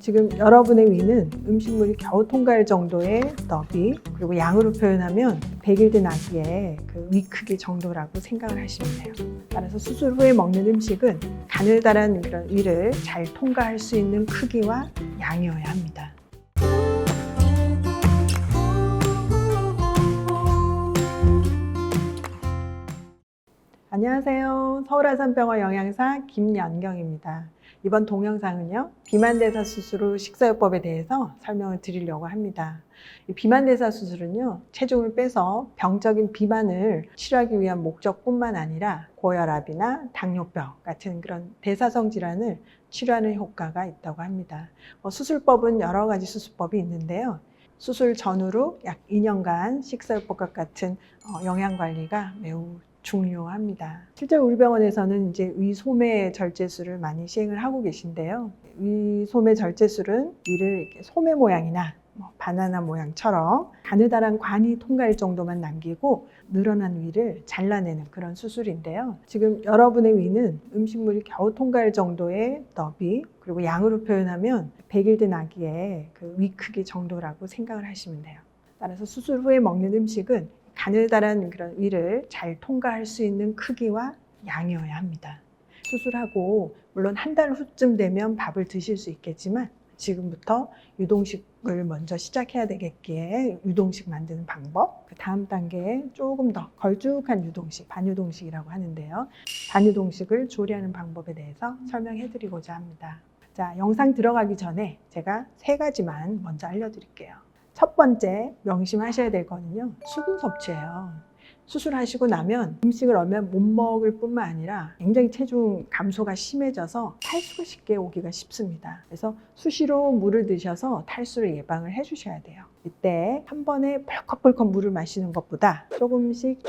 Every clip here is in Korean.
지금 여러분의 위는 음식물이 겨우 통과할 정도의 너비, 그리고 양으로 표현하면 100일 된 아기의 그 위 크기 정도라고 생각을 하시면 돼요. 따라서 수술 후에 먹는 음식은 가느다란 그런 위를 잘 통과할 수 있는 크기와 양이어야 합니다. 안녕하세요. 서울아산병원 영양사 김연경입니다. 이번 동영상은요, 비만대사 수술 후 식사요법에 대해서 설명을 드리려고 합니다. 이 비만대사 수술은요, 체중을 빼서 병적인 비만을 치료하기 위한 목적뿐만 아니라 고혈압이나 당뇨병 같은 그런 대사성 질환을 치료하는 효과가 있다고 합니다. 수술법은 여러 가지 수술법이 있는데요. 수술 전후로 약 2년간 식사요법과 같은 영양관리가 매우 중요합니다. 실제로 우리 병원에서는 이제 위소매 절제술을 많이 시행을 하고 계신데요. 위소매 절제술은 위를 이렇게 소매 모양이나 바나나 모양처럼 가느다란 관이 통과할 정도만 남기고 늘어난 위를 잘라내는 그런 수술인데요. 지금 여러분의 위는 음식물이 겨우 통과할 정도의 너비, 그리고 양으로 표현하면 100일 된 아기의 그 위 크기 정도라고 생각을 하시면 돼요. 따라서 수술 후에 먹는 음식은 가느다란 그런 위를 잘 통과할 수 있는 크기와 양이어야 합니다. 수술하고 물론 한 달 후쯤 되면 밥을 드실 수 있겠지만 지금부터 유동식을 먼저 시작해야 되겠기에 유동식 만드는 방법, 그 다음 단계에 조금 더 걸쭉한 유동식, 반유동식이라고 하는데요. 반유동식을 조리하는 방법에 대해서 설명해 드리고자 합니다. 자, 영상 들어가기 전에 제가 3가지만 먼저 알려드릴게요. 첫 번째 명심하셔야 될 거는요, 수분 섭취예요. 수술하시고 나면 음식을 얼마 못 먹을 뿐만 아니라 굉장히 체중 감소가 심해져서 탈수가 쉽게 오기가 쉽습니다. 그래서 수시로 물을 드셔서 탈수를 예방을 해주셔야 돼요. 이때 한 번에 벌컥벌컥 물을 마시는 것보다 조금씩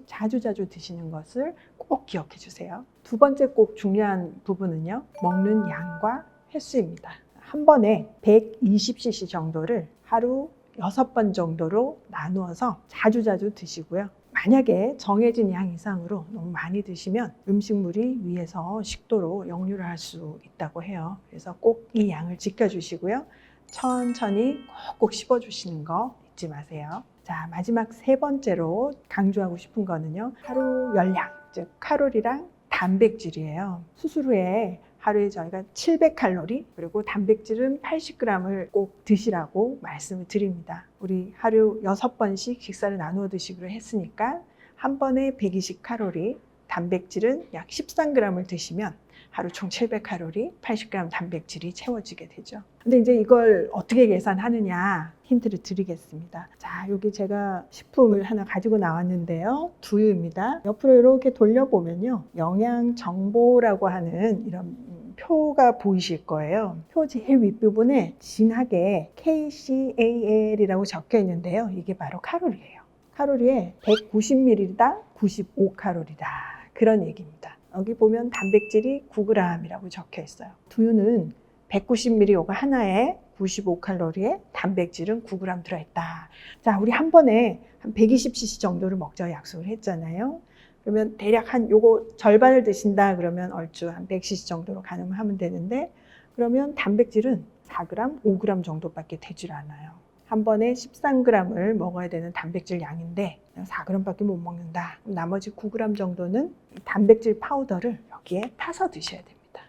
자주 드시는 것을 꼭 기억해 주세요. 두 번째 꼭 중요한 부분은요, 먹는 양과 횟수입니다. 한 번에 120cc 정도를 하루 6번 정도로 나누어서 자주 드시고요. 만약에 정해진 양 이상으로 너무 많이 드시면 음식물이 위에서 식도로 역류를 할 수 있다고 해요. 그래서 꼭 이 양을 지켜주시고요. 천천히 꼭 씹어주시는 거 잊지 마세요. 자, 마지막 3번째로 강조하고 싶은 거는요, 하루 열량, 즉 칼로리랑 단백질이에요. 수술 후에 하루에 저희가 700칼로리, 그리고 단백질은 80g을 꼭 드시라고 말씀을 드립니다. 우리 하루 6번씩 식사를 나누어 드시기로 했으니까 한 번에 120칼로리, 단백질은 약 13g을 드시면 하루 총 700칼로리, 80g 단백질이 채워지게 되죠. 근데 이제 이걸 어떻게 계산하느냐 힌트를 드리겠습니다. 자, 여기 제가 식품을 하나 가지고 나왔는데요. 두유입니다. 옆으로 이렇게 돌려보면요, 영양 정보라고 하는 이런 표가 보이실 거예요. 표 제일 윗부분에 진하게 KCAL이라고 적혀 있는데요. 이게 바로 칼로리예요. 칼로리에 190ml당 95칼로리다. 그런 얘기입니다. 여기 보면 단백질이 9g이라고 적혀 있어요. 두유는 190ml 요거 하나에 95칼로리에 단백질은 9g 들어있다. 자, 우리 한 번에 한 120cc 정도를 먹자고 약속을 했잖아요. 그러면 대략 한 요거 절반을 드신다 그러면 얼추 한 100cc 정도로 가늠하면 되는데, 그러면 단백질은 4g, 5g 정도밖에 되질 않아요. 한 번에 13g을 먹어야 되는 단백질 양인데 4g밖에 못 먹는다. 나머지 9g 정도는 단백질 파우더를 여기에 타서 드셔야 됩니다.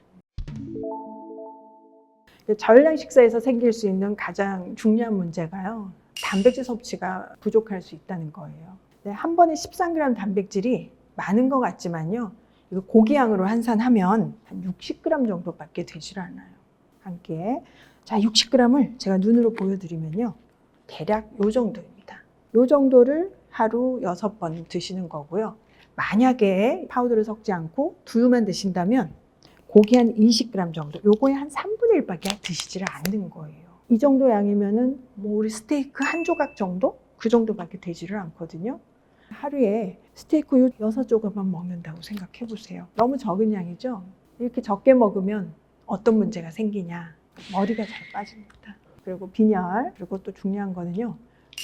저혈량 식사에서 생길 수 있는 가장 중요한 문제가요, 단백질 섭취가 부족할 수 있다는 거예요. 한 번에 13g 단백질이 많은 것 같지만요, 이거 고기양으로 환산하면 한 60g 정도밖에 되질 않아요, 한 끼에. 자, 60g을 제가 눈으로 보여드리면요, 대략 요 정도입니다. 요 정도를 하루 6번 드시는 거고요. 만약에 파우더를 섞지 않고 두유만 드신다면 고기 한 20g 정도, 요거의 한 3분의 1밖에 드시지를 않는 거예요. 이 정도 양이면은 뭐 우리 스테이크 한 조각 정도? 그 정도밖에 되지를 않거든요. 하루에 스테이크 6조각만 먹는다고 생각해 보세요. 너무 적은 양이죠? 이렇게 적게 먹으면 어떤 문제가 생기냐? 머리가 잘 빠집니다. 그리고 빈혈, 그리고 또 중요한 거는요,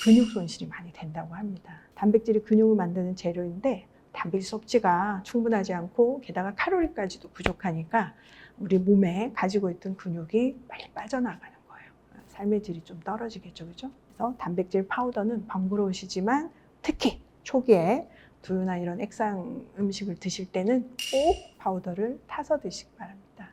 근육 손실이 많이 된다고 합니다. 단백질이 근육을 만드는 재료인데 단백질 섭취가 충분하지 않고 게다가 칼로리까지도 부족하니까 우리 몸에 가지고 있던 근육이 빨리 빠져나가는 거예요. 삶의 질이 좀 떨어지겠죠, 그죠? 그래서 단백질 파우더는 번거로우시지만 특히 초기에 두유나 이런 액상 음식을 드실 때는 꼭 파우더를 타서 드시기 바랍니다.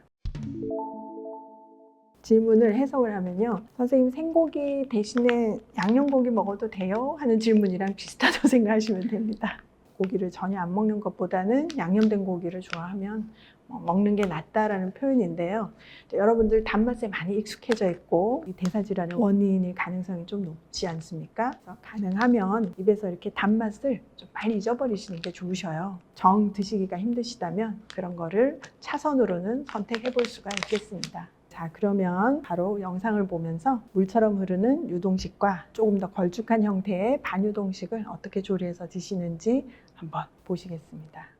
질문을 해석을 하면요. 선생님, 생고기 대신에 양념고기 먹어도 돼요? 하는 질문이랑 비슷하다고 생각하시면 됩니다. 고기를 전혀 안 먹는 것보다는 양념된 고기를 좋아하면 먹는 게 낫다라는 표현인데요. 여러분들 단맛에 많이 익숙해져 있고 이 대사질환의 원인일 가능성이 좀 높지 않습니까? 그래서 가능하면 입에서 이렇게 단맛을 좀 빨리 잊어버리시는 게 좋으셔요. 정 드시기가 힘드시다면 그런 거를 차선으로는 선택해 볼 수가 있겠습니다. 자, 그러면 바로 영상을 보면서 물처럼 흐르는 유동식과 조금 더 걸쭉한 형태의 반유동식을 어떻게 조리해서 드시는지 한번 보시겠습니다.